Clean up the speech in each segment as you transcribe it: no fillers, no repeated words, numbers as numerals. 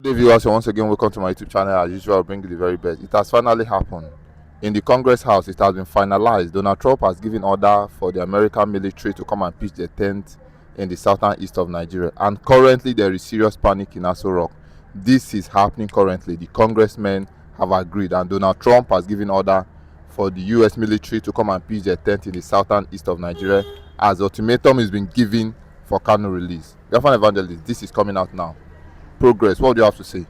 Good day, viewers. Once again, welcome to my YouTube channel. As usual, I'll bring you the very best. It has finally happened. In the Congress House, it has been finalized. Donald Trump has given order for the American military to come and pitch their tent in the southern east of Nigeria. And currently, there is serious panic in Aso Rock. This is happening currently. The congressmen have agreed, and Donald Trump has given order for the U.S. military to come and pitch their tent in the southern east of Nigeria, as ultimatum is being given for Kano release. Governor Evangelist, this is coming out now. Progress, what do you have to say?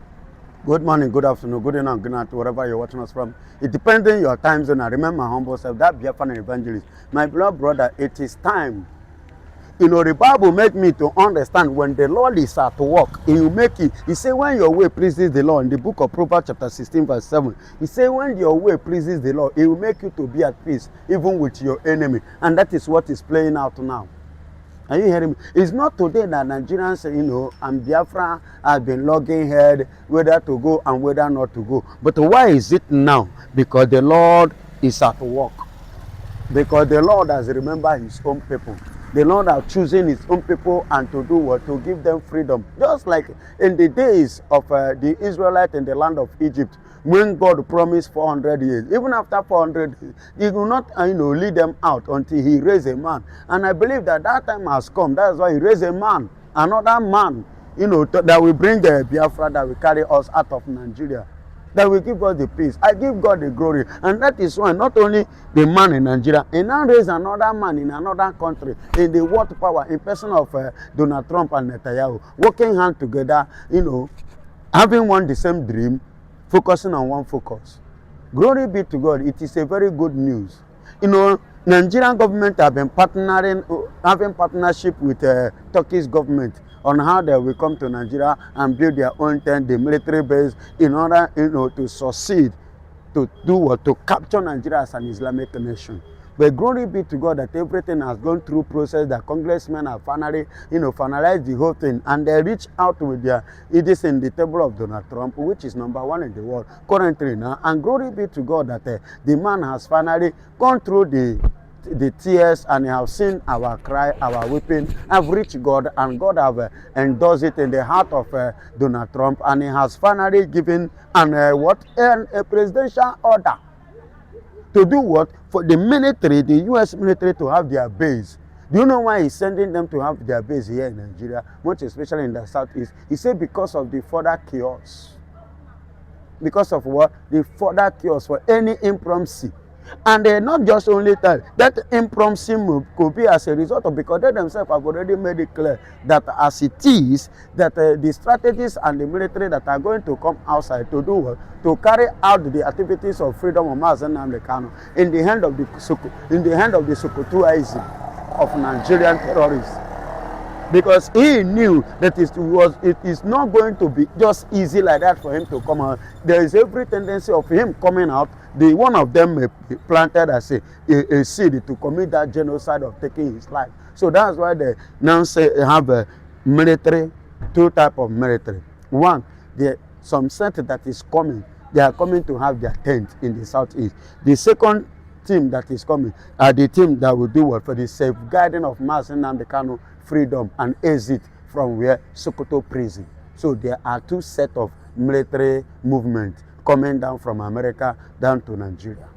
Good morning, good afternoon, good evening, good night, wherever you're watching us from. It depends on your time zone. I remember my humble self, that Biafran evangelist. My beloved brother, it is time. You know, the Bible made me to understand when the Lord is at work, He will make it. He said, when your way pleases the Lord, in the book of Proverbs chapter 16, verse 7, He said, when your way pleases the Lord, He will make you to be at peace, even with your enemy. And that is what is playing out now. Are you hearing me? It's not today that Nigerians, and Biafra have been logging head whether to go and whether not to go. But why is it now? Because the Lord is at work. Because the Lord has remembered His own people. The Lord has chosen His own people and to do what? To give them freedom. Just like in the days of the Israelites in the land of Egypt, when God promised 400 years, even after 400 years, He will not lead them out until He raised a man. And I believe that that time has come. That's why He raised a man, another man, that will bring the Biafra, that will carry us out of Nigeria, that will give us the peace. I give God the glory. And that is why not only the man in Nigeria, He now raise another man in another country, in the world power, in person of Donald Trump and Netanyahu, working hand together, having one the same dream, focusing on one focus. Glory be to God. It is a very good news. Nigerian government have been having partnership with Turkish government on how they will come to Nigeria and build their own tent, the military base, in order to succeed, to do what? To capture Nigeria as an Islamic nation. But glory be to God that everything has gone through process, that congressmen have finally, finalized the whole thing, and they reach out with it is in the table of Donald Trump, which is #1 in the world currently now. And glory be to God that the man has finally gone through the tears, and he have seen our cry, our weeping, have reached God, and God have endorsed it in the heart of Donald Trump, and he has finally given a presidential order to do what? For the military, the U.S. military, to have their base. Do you know why He's sending them to have their base here in Nigeria, much especially in the southeast? He said because of the further chaos. Because of what? The further chaos for any impromptu. And not just only that impromptu could be as a result of, because they themselves have already made it clear that as it is, that the strategists and the military that are going to come outside to do what? To carry out the activities of freedom of Mazen Namdekano in the hand of the Sokotoism of Nigerian terrorists. Because he knew that it is not going to be just easy like that for him to come out. There is every tendency of him coming out. One of them planted as a seed to commit that genocide of taking his life. So that's why they now say have a military, two types of military. One, some set that is coming. They are coming to have their tent in the southeast. The second team that is coming are the team that will do what? For the safeguarding of Mazen Namdekano freedom and exit from where? Sokoto prison. So there are two sets of military movement coming down from America down to Nigeria.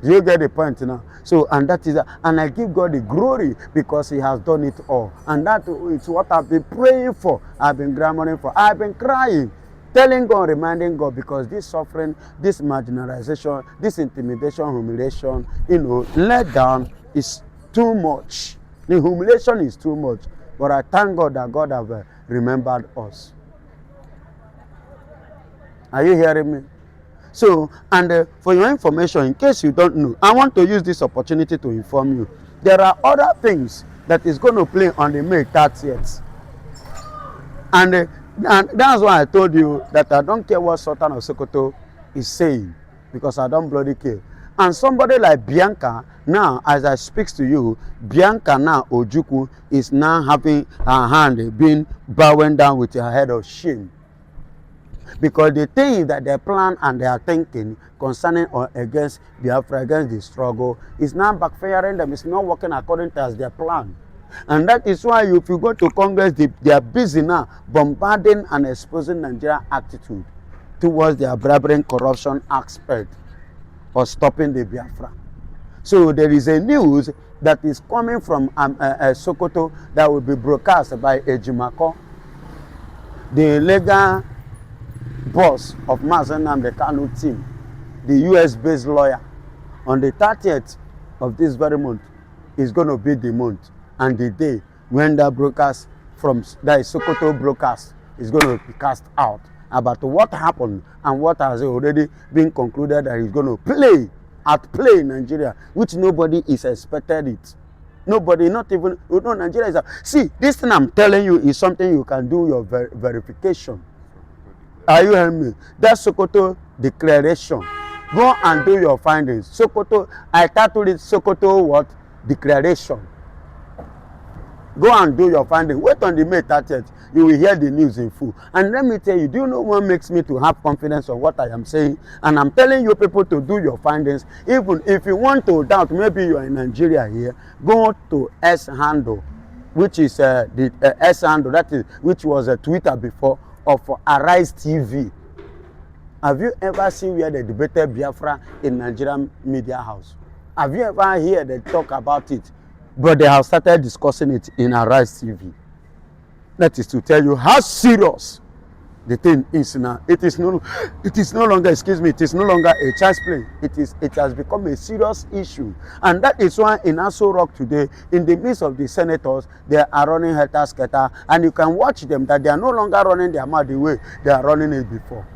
Do you get the point now? So, and that is, and I give God the glory because He has done it all. And that is what I've been praying for. I've been clamoring for. I've been crying, telling God, reminding God, because this suffering, this marginalization, this intimidation, humiliation, let down is too much. The humiliation is too much. But I thank God that God have remembered us. Are you hearing me? So, and for your information, in case you don't know, I want to use this opportunity to inform you. There are other things that is going to play on the May 30th. And that's why I told you that I don't care what Sultan of Sokoto is saying, because I don't bloody care. And somebody like Bianca, now as I speak to you, Bianca now Ojukwu is now having her hand being bowing down with her head of shame. Because the things that they plan and they are thinking concerning or against Biafra, against the struggle, is now backfiring them. It's not working according to as their plan. And that is why if you go to Congress, they are busy now bombarding and exposing Nigerian attitude towards their brethren corruption aspect or stopping the Biafra. So there is a news that is coming from Sokoto that will be broadcast by Ejimako, the legal boss of Mazen Nnamdi Kanu team, the US-based lawyer. On the 30th of this very month is going to be the month and the day when that broadcast from that Sokoto broadcast is going to be cast out about what happened and what has already been concluded that is going to play in Nigeria, which nobody is expected it. Nobody, not even, you know, Nigeria is see, this thing I'm telling you is something you can do your verification. Are you hearing me? That Sokoto declaration. Go and do your findings. Sokoto, I titled it Sokoto what? Declaration. Go and do your findings. Wait on the May 30th. You will hear the news in full. And let me tell you, do you know what makes me to have confidence on what I am saying? And I'm telling you people to do your findings. Even if you want to doubt, maybe you are in Nigeria here, go to S handle, which is the S handle, that is, which was a Twitter before, of Arise TV. Have you ever seen where they debated Biafra in Nigerian media house? Have you ever heard they talk about it? But they have started discussing it in Arise TV. That is to tell you how serious the thing is now. It is no longer, excuse me, it is no longer a child's play. It has become a serious issue. And that is why in Aso Rock today, in the midst of the senators, they are running helter-skelter, and you can watch them that they are no longer running their mouth the way they are running it before.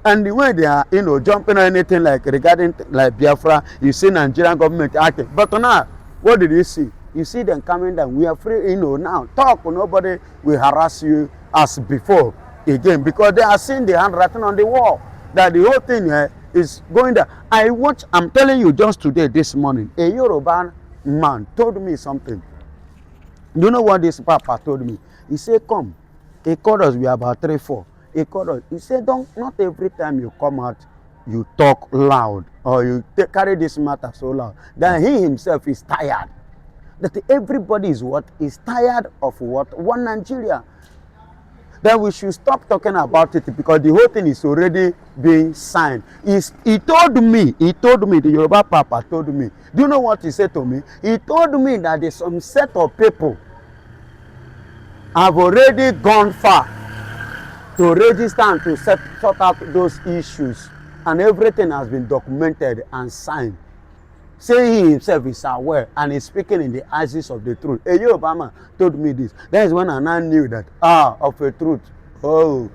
And the way they are, you know, jumping on anything like regarding like Biafra, you see Nigerian government acting. But now, what did you see? You see them coming down. We are free, you know, now. Talk, nobody will harass you as before again, because they are seeing the handwriting on the wall that the whole thing is going down. I'm telling you, just today, this morning, a Yoruba man told me something. You know what this papa told me? He said, come. He called us, we are about 3-4. He called us. He said, not every time you come out, you talk loud or you carry this matter so loud. That he himself is tired. That everybody is tired of what? One Nigeria. That we should stop talking about it because the whole thing is already being signed. He told me, the Yoruba Papa told me. Do you know what he said to me? He told me that there's some set of people have already gone far to register and to sort out those issues. And everything has been documented and signed. Say he himself is aware and is speaking in the eyes of the truth. A Yoruba man told me this. That is when I now knew that, of a truth. Oh,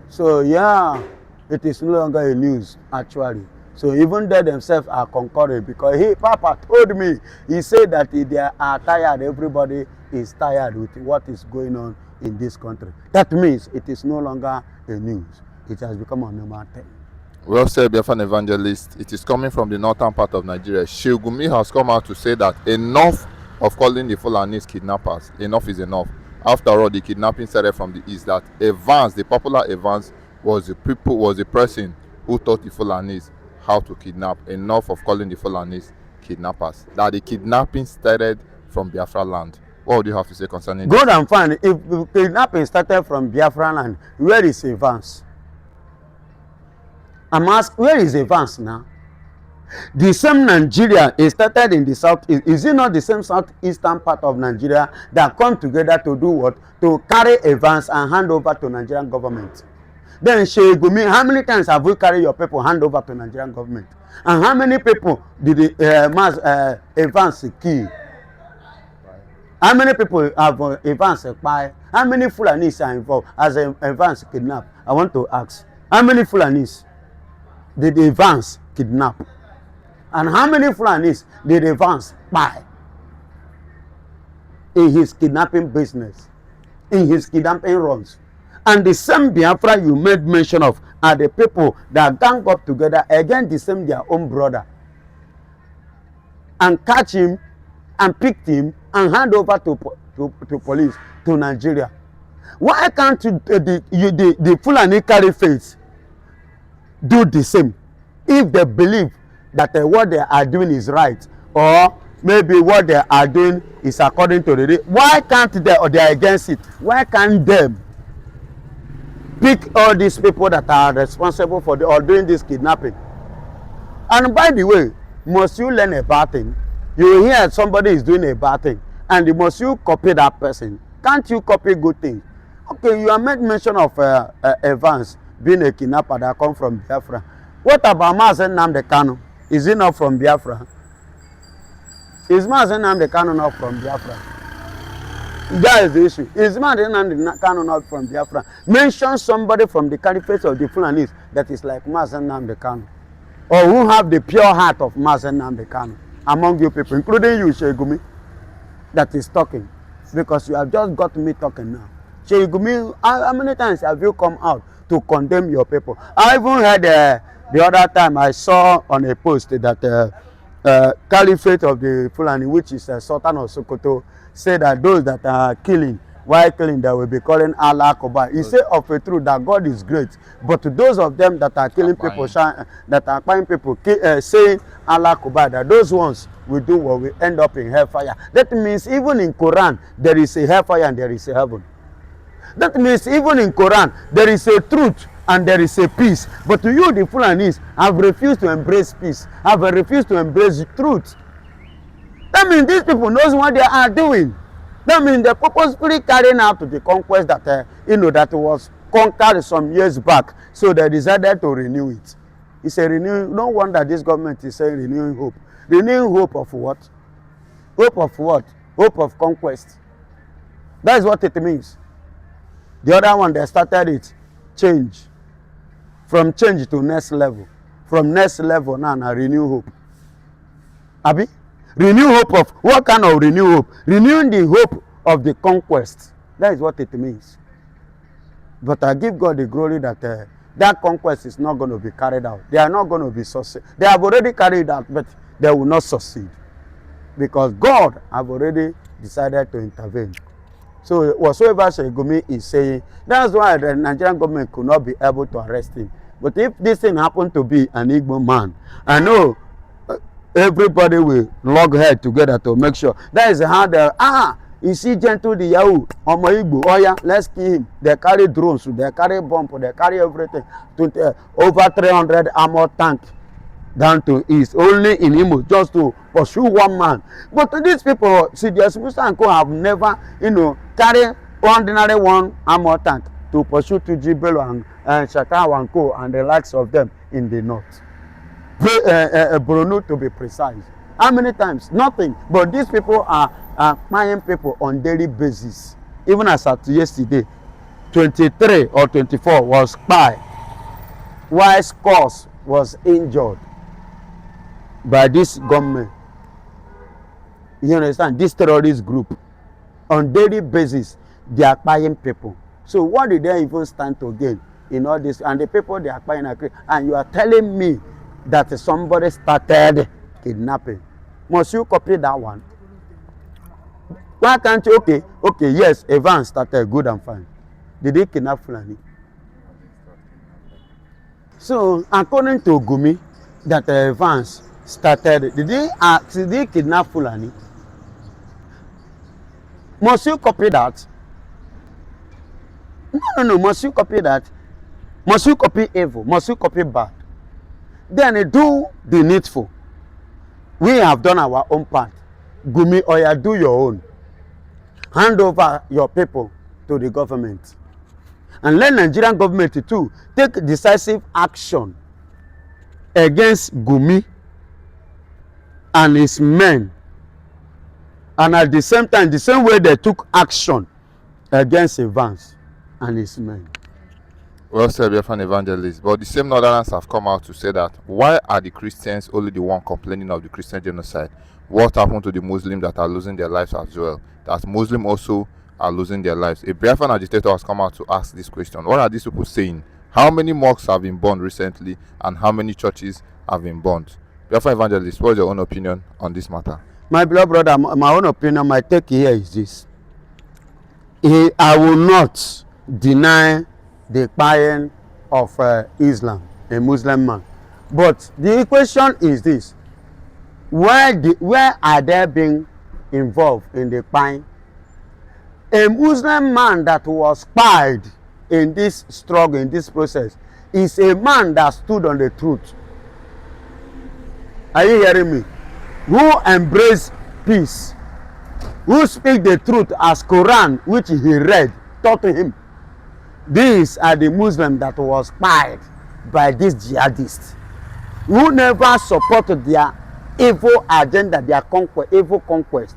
so yeah, it is no longer a news, actually. So even they themselves are concurring because Papa told me, he said that they are tired, everybody is tired with what is going on in this country. That means it is no longer a news. It has become a normal thing. Well said, Biafran evangelist. It is coming from the northern part of Nigeria. Shegumi has come out to say that enough of calling the Fulanis kidnappers. Enough is enough. After all, the kidnapping started from the east. That Evans, the popular Evans, was the person who taught the Fulanis how to kidnap. Enough of calling the Fulanis kidnappers. That the kidnapping started from Biafra land. What do you have to say concerning Good and fine. If kidnapping started from Biafra land, where is Evans? I'm asking, where is Evans now? The same Nigeria is started in the south. Is it not the same southeastern part of Nigeria that come together to do what? To carry Evans and hand over to Nigerian government. Then Shegumi, how many times have we carried your people hand over to Nigerian government? And how many people did Evans kill? How many people have Evans acquired? How many Fulanis are involved as Evans kidnapped? I want to ask. How many Fulanis did Evans kidnap? And how many Fulanis did Evans buy in his kidnapping business, in his kidnapping runs? And the same Biafra you made mention of are the people that gang up together against the same their own brother and catch him and pick him and hand over to police, to Nigeria. Why can't the Fulani carry face do the same if they believe that what they are doing is right, or maybe what they are doing is according to the, why can't they, or they are against it, why can't them pick all these people that are responsible for the, or doing this kidnapping? And by the way, must you learn a bad thing? You hear somebody is doing a bad thing, and must you copy that person? Can't you copy good things? Okay, you have made mention of Evans being a kidnapper that come from Biafra. What about Mazen Nnamdi Kanu? Is he not from Biafra? Is Mazen Nnamdi Kanu not from Biafra? That is the issue. Is Mazen Nnamdi Kanu not from Biafra? Mention somebody from the caliphate of the Fulanis that is like Mazen Nnamdi Kanu, or who have the pure heart of Mazen Nnamdi Kanu among you people, including you, Shegumi, that is talking, because you have just got me talking now. Shegumi, how many times have you come out to condemn your people? I even heard the other time I saw on a post that caliphate of the Fulani, which is Sultan of Sokoto, said that those that are killing, while killing, they will be calling Allah Akbar. He said of a truth that God is great, but to those of them that are killing people, that are buying people, saying Allah Akbar, that those ones will do what will end up in hellfire. That means even in Quran there is a hellfire and there is a heaven. That means even in Quran there is a truth and there is a peace. But to you, the Fulanis, have refused to embrace peace, have refused to embrace truth. That means these people knows what they are doing. That means they're purposefully carrying out the conquest that that was conquered some years back. So they decided to renew it. It's a renew. No wonder this government is saying renewing hope. Renewing hope of what? Hope of what? Hope of conquest. That is what it means. The other one, they started it, change. From change to next level. From next level now, renew hope. Abi? Renew hope of, what kind of renew hope? Renewing the hope of the conquest. That is what it means. But I give God the glory that that conquest is not going to be carried out. They are not going to be succeed. They have already carried out, but they will not succeed. Because God have already decided to intervene. So whatsoever Shegumi is saying, that's why the Nigerian government could not be able to arrest him. But if this thing happened to be an Igbo man, I know everybody will log head together to make sure. That is how they, you see gentle the Yahoo, Omo Igbo, oh yeah, let's kill him. They carry drones, they carry bomb, they carry everything. Over 300 armor tank down to east, only in Imo, just to pursue one man. But these people, see, the Musa and Co have never, carry ordinary one armor tank to pursue Tuji Bello and Shakawa and Co and the likes of them in the north. Bruno, to be precise. How many times? Nothing. But these people are buying people on daily basis. Even as at yesterday, 23 or 24 was spy, while scores was injured by this government. You understand? This terrorist group. On daily basis, they are buying people. So what did they even stand to gain in all this? And the people they are buying, and you are telling me that somebody started kidnapping. Must you copy that one? Why can't you? Okay, yes, Evans started, good and fine. Did he kidnap Fulani? So according to Gumi, that Evans started, did he kidnap Fulani? Must you copy that? No, must you copy that? Must you copy evil? Must you copy bad? Then do the needful. We have done our own part. Gumi, Oya, do your own. Hand over your people to the government. And let Nigerian government too take decisive action against Gumi and his men. And at the same time, the same way they took action against Evans and his men. Well said, you're an evangelist. But the same northerners have come out to say that why are the Christians only the one complaining of the Christian genocide? What happened to the Muslims that are losing their lives as well? That Muslims also are losing their lives. A Biafran agitator has come out to ask this question. What are these people saying? How many mosques have been burned recently and how many churches have been burned? Biafran evangelist, what is your own opinion on this matter? My beloved brother, my own opinion, my take here is this. I will not deny the buying of Islam, a Muslim man. But the question is this. Where are they being involved in the crime? A Muslim man that was spied in this struggle, in this process, is a man that stood on the truth. Are you hearing me? Who embraced peace, who speak the truth as Quran, which he read, taught to him. These are the Muslims that was spied by these jihadists, who never supported their evil agenda, their evil conquest.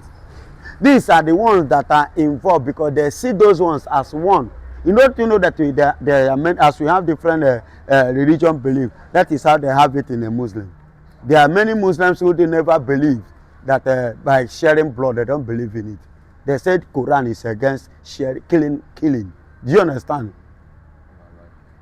These are the ones that are involved because they see those ones as one. You know that they are meant, as we have different religion belief, that is how they have it in a Muslim. There are many Muslims who they never believe that by sharing blood, they don't believe in it. They said Quran is against killing. Do you understand?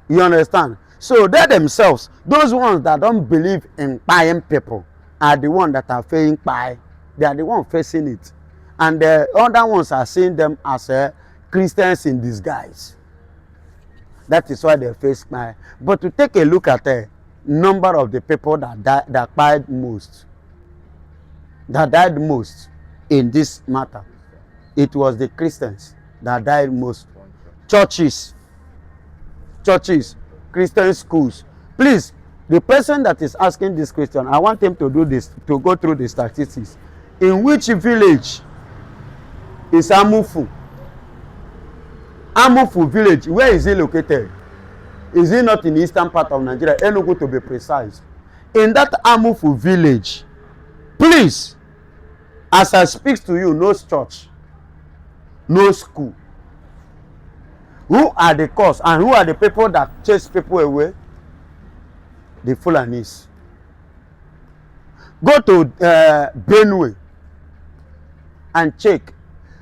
You understand? So they themselves, those ones that don't believe in buying people, are the ones that are facing pie. They are the ones facing it. And the other ones are seeing them as Christians in disguise. That is why they face pie. But to take a look at the number of the people that died most in this matter, it was the Christians that died most. Churches, Christian schools. Please, the person that is asking this question, I want him to do this, to go through the statistics. In which village is Amufu? Amufu village, where is it located? Is it not in the eastern part of Nigeria? Enugu, to be precise. In that Amufu village, please, as I speak to you, no church, no school. Who are the cause and who are the people that chase people away? The Fulanis. Go to Benue and check.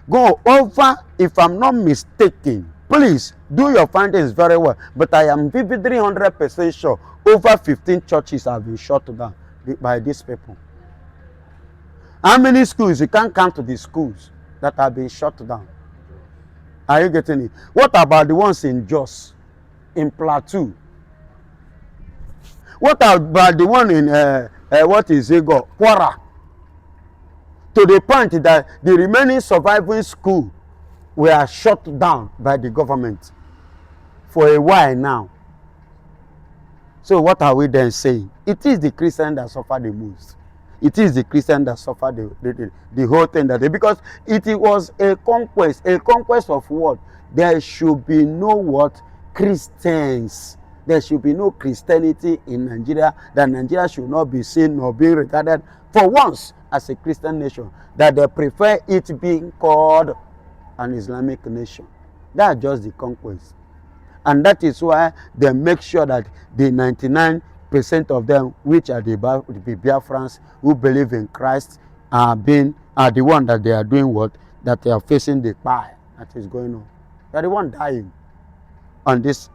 Go over, if I'm not mistaken, please do your findings very well. But I am vividly 100% sure over 15 churches have been shut down by these people. How many schools? You can't count the schools that have been shut down. Are you getting it? What about the ones in Jos, in Plateau? What about the one in what is it called? Kwara? To the point that the remaining surviving school were shut down by the government for a while now. So what are we then saying? It is the Christian that suffer the most. It is the Christian that suffered the whole thing that because it was a conquest of what? There should be no what? Christians. There should be no Christianity in Nigeria. That Nigeria should not be seen nor being regarded for once as a Christian nation. That they prefer it being called an Islamic nation. That's just the conquest. And that is why they make sure that the 99% of them, which are the Biafrans who believe in Christ, are the one that they are doing what? That they are facing the pie that is going on. They are the one dying on this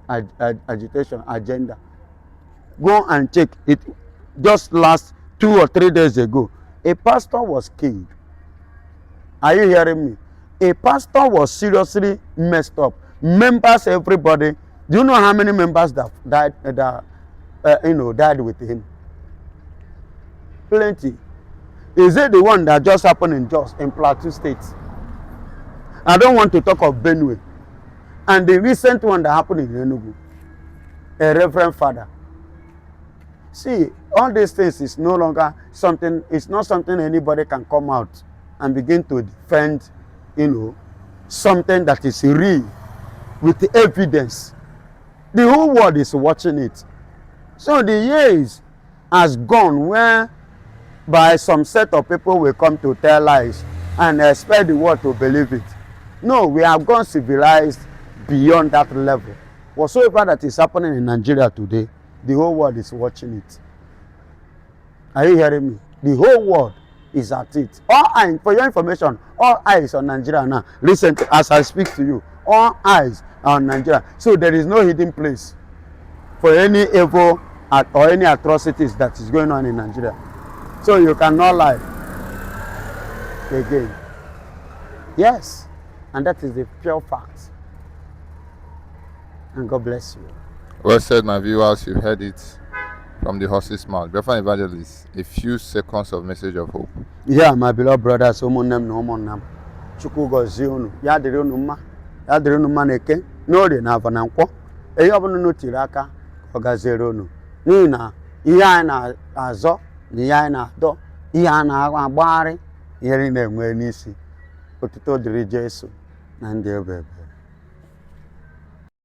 agitation agenda. Go and check it. Just last 2 or 3 days ago, a pastor was killed. Are you hearing me? A pastor was seriously messed up. Members, everybody. Do you know how many members that died? Died with him? Plenty. Is it the one that just happened in Plateau State? I don't want to talk of Benue. And the recent one that happened in Enugu, a reverend father. See, all these things is no longer something, it's not something anybody can come out and begin to defend, something that is real with evidence. The whole world is watching it. So the years has gone where by some set of people will come to tell lies and expect the world to believe it. No, we have gone civilized beyond that level. Whatsoever that is happening in Nigeria today, the whole world is watching it. Are you hearing me? The whole world is at it. For your information, all eyes on Nigeria now. Listen, as I speak to you, all eyes are on Nigeria. So there is no hidden place for any evil or any atrocities that is going on in Nigeria. So you cannot lie again. Yes, and that is the pure fact. And God bless you. Well said, my viewers. You heard it. from the horse's mouth. Beloved evangelist, a few seconds of message of hope. Yeah, my beloved brothers, ụmụnne m na ụmụnna m, Chukwu gọzie unu, ya dịrị unu mma, ya dịrị unu mma n'eke, n'orie na afọ na nkwọ, ihe ọbụla unu tiri aka ka ọ gaziere unu, n'ihi na ihe anyị na-azọ na ihe anyị na-adọ, ihe a na-agbagharị, ihe niile enwe n'isi. Otuto dịrị Jesu na ndị ebe ebe.